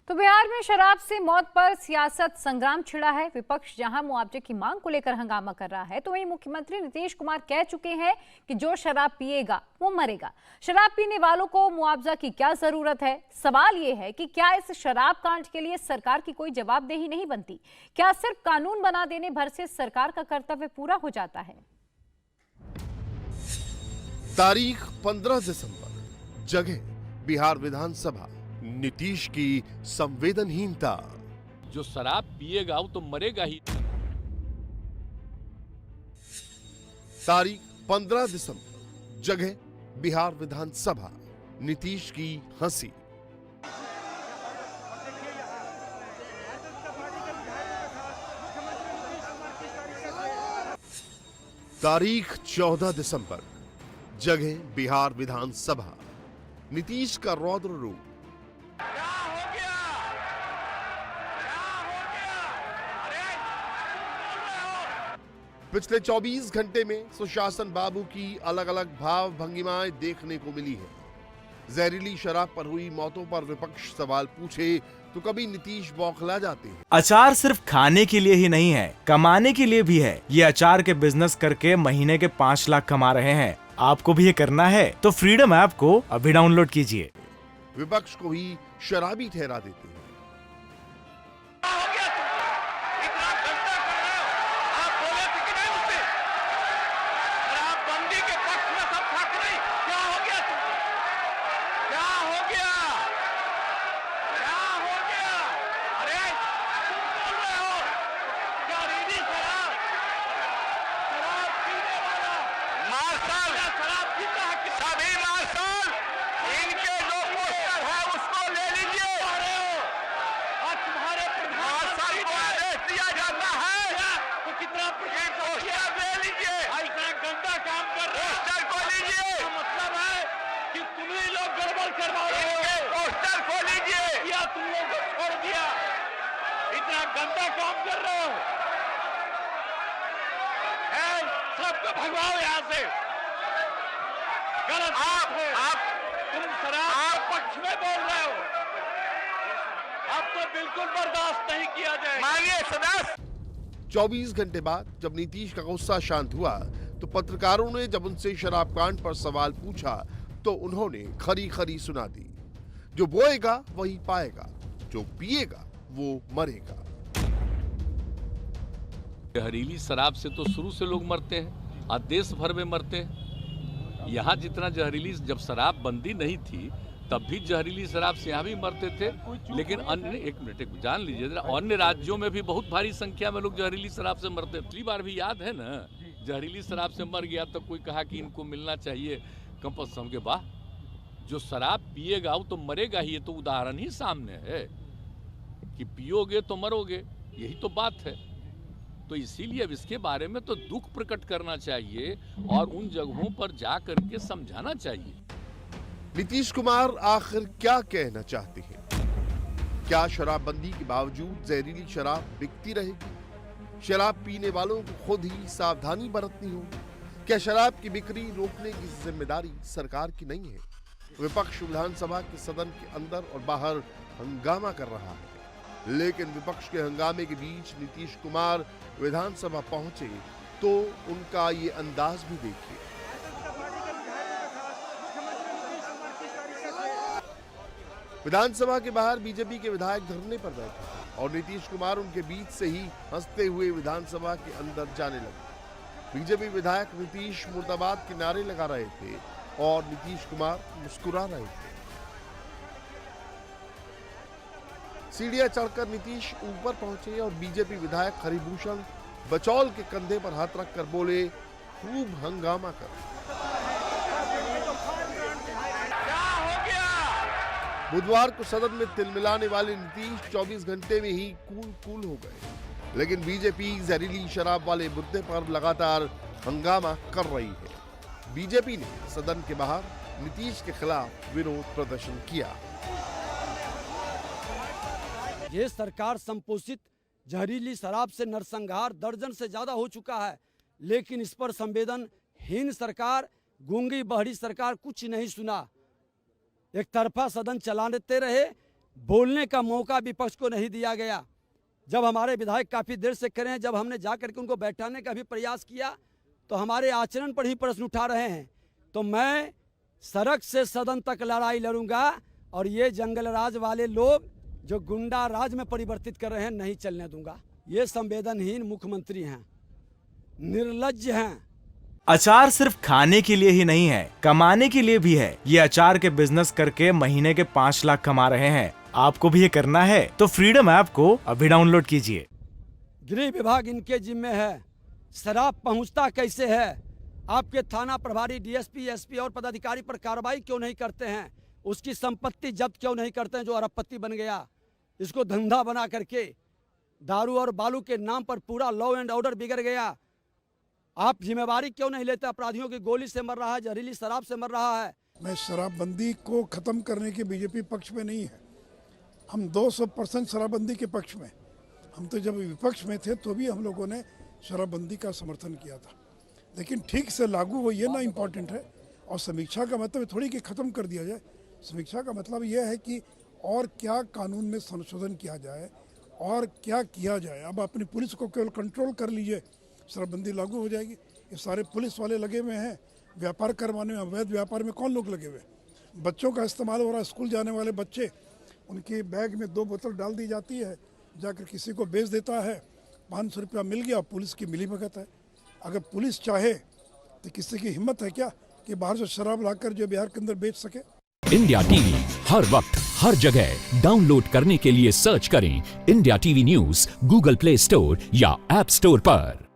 तो बिहार में शराब से मौत पर सियासत संग्राम छिड़ा है। विपक्ष जहां मुआवजे की मांग को लेकर हंगामा कर रहा है, तो वहीं मुख्यमंत्री नीतीश कुमार कह चुके हैं कि जो शराब पिएगा वो मरेगा। शराब पीने वालों को मुआवजा की क्या जरूरत है? सवाल ये है कि क्या इस शराब कांड के लिए सरकार की कोई जवाबदेही नहीं बनती? क्या सिर्फ कानून बना देने भर से सरकार का कर्तव्य पूरा हो जाता है? तारीख 15 दिसंबर, जगह बिहार विधानसभा। नीतीश की संवेदनहीनता। जो शराब पिएगा वो तो मरेगा ही। तारीख 15 दिसंबर, जगह बिहार विधानसभा। नीतीश की हंसी। तारीख 14 दिसंबर, जगह बिहार विधानसभा। नीतीश का रौद्र रूप। पिछले 24 घंटे में सुशासन बाबू की अलग अलग भाव भंगिमाएं देखने को मिली है। जहरीली शराब पर हुई मौतों पर विपक्ष सवाल पूछे तो कभी नीतीश बौखला जाते हैं। अचार सिर्फ खाने के लिए ही नहीं है, कमाने के लिए भी है। ये अचार के बिजनेस करके महीने के 5 लाख कमा रहे हैं। आपको भी ये करना है तो फ्रीडम ऐप को अभी डाउनलोड कीजिए। विपक्ष को ही शराबी ठहरा देते हैं। गंदा काम कर रहे हो, सबको भगवाओ यहाँ से। गलत आप तुम शराब पक्ष में बोल रहे हो, अब तो बिल्कुल बर्दाश्त नहीं किया जाएगा। मानिए सदस्य। 24 घंटे बाद जब नीतीश का गुस्सा शांत हुआ तो पत्रकारों ने जब उनसे शराब कांड पर सवाल पूछा तो उन्होंने खरी खरी सुना दी। जो बोएगा वही पाएगा, जो पिएगा वो मरेगा। जहरीली शराब से तो शुरू से लोग मरते हैं और देश भर में मरते हैं। यहाँ जितना जहरीली, जब शराब बंदी नहीं थी तब भी जहरीली शराब से यहाँ भी मरते थे। लेकिन अन्य, एक मिनट जान लीजिए, अन्य राज्यों में भी बहुत भारी संख्या में लोग जहरीली शराब से मरते। पिछली बार भी याद है ना, जहरीली शराब से मर गया तो कोई कहा कि इनको मिलना चाहिए कंपल्सन के। वाह, जो शराब पिएगा वो तो मरेगा ही। ये तो उदाहरण ही सामने है कि पियोगे तो मरोगे, यही तो बात है। तो इसीलिए अब इसके बारे में तो दुख प्रकट करना चाहिए और उन जगहों पर जा करके समझाना चाहिए। नीतीश कुमार आखिर क्या कहना चाहते हैं? क्या शराबबंदी के बावजूद जहरीली शराब बिकती रहेगी? शराब पीने वालों को खुद ही सावधानी बरतनी होगी। क्या शराब की बिक्री रोकने की जिम्मेदारी सरकार की नहीं है? विपक्ष विधानसभा के सदन के अंदर और बाहर हंगामा कर रहा है, लेकिन विपक्ष के हंगामे के बीच नीतीश कुमार विधानसभा पहुंचे तो उनका ये अंदाज भी देखिए। विधानसभा के बाहर बीजेपी के विधायक धरने पर बैठे और नीतीश कुमार उनके बीच से ही हंसते हुए विधानसभा के अंदर जाने लगे। बीजेपी विधायक नीतीश मुर्दाबाद के नारे लगा रहे थे और नीतीश कुमार मुस्कुरा रहे थे। सीढ़ियां चढ़कर नीतीश ऊपर पहुंचे और बीजेपी विधायक हरिभूषण बचौल के कंधे पर हाथ रखकर बोले, खूब हंगामा कर। बुधवार को सदन में तिलमिलाने वाले नीतीश 24 घंटे में ही कूल हो गए, लेकिन बीजेपी जहरीली शराब वाले मुद्दे पर लगातार हंगामा कर रही है। बीजेपी ने सदन के बाहर नीतीश के खिलाफ विरोध प्रदर्शन किया। ये सरकार संपोषित जहरीली शराब से नरसंहार दर्जन से ज्यादा हो चुका है, लेकिन इस पर संवेदनहीन सरकार, गूंगी बहरी सरकार कुछ नहीं सुना। एक तरफा सदन चलाते रहे, बोलने का मौका विपक्ष को नहीं दिया गया। जब हमारे विधायक काफ़ी देर से करे हैं, जब हमने जा करके उनको बैठाने का भी प्रयास किया तो हमारे आचरण पर ही प्रश्न उठा रहे हैं। तो मैं सड़क से सदन तक लड़ाई लड़ूंगा और ये जंगल राज वाले लोग जो गुंडा राज में परिवर्तित कर रहे हैं नहीं चलने दूंगा। ये संवेदनहीन मुख्यमंत्री हैं, निर्लज्ज हैं। अचार सिर्फ खाने के लिए ही नहीं है, कमाने के लिए भी है। ये अचार के बिजनेस करके महीने के 5 लाख कमा रहे हैं। आपको भी ये करना है तो फ्रीडम ऐप को अभी डाउनलोड कीजिए। गृह विभाग इनके जिम्मे है। शराब पहुंचता कैसे है? आपके थाना प्रभारी, डीएसपी, एसपी और पदाधिकारी पर कार्रवाई क्यों नहीं करते हैं? उसकी संपत्ति जब्त क्यों नहीं करते हैं जो अरबपति बन गया? इसको धंधा बना करके दारू और बालू के नाम पर पूरा लॉ एंड ऑर्डर बिगड़ गया। आप जिम्मेवारी क्यों नहीं लेते? अपराधियों की गोली से मर रहा है, जहरीली शराब से मर रहा है। मैं शराबबंदी को ख़त्म करने के बीजेपी पक्ष में नहीं है। हम 200% शराबबंदी के पक्ष में। हम तो जब विपक्ष में थे तो भी हम लोगों ने शराबबंदी का समर्थन किया था, लेकिन ठीक से लागू हो ये ना इम्पॉर्टेंट है। और समीक्षा का मतलब थोड़ी कि ख़त्म कर दिया जाए। समीक्षा का मतलब यह है कि और क्या कानून में संशोधन किया जाए और क्या किया जाए। अब अपनी पुलिस को केवल कंट्रोल कर लीजिए, शराबबंदी लागू हो जाएगी। ये सारे पुलिस वाले लगे हुए हैं व्यापार करवाने में। अवैध व्यापार में कौन लोग लगे हुए? बच्चों का इस्तेमाल हो रहा है। स्कूल जाने वाले बच्चे, उनके बैग में 2 बोतल डाल दी जाती है, जाकर किसी को बेच देता है, 500 रुपया मिल गया, पुलिस की मिलीभगत है। अगर पुलिस चाहे तो किसी की हिम्मत है क्या कि बाहर से शराब लाकर जो बिहार के अंदर बेच सके? इंडिया टीवी हर वक्त हर जगह डाउनलोड करने के लिए सर्च करें India TV news Google play store या ऐप स्टोर पर।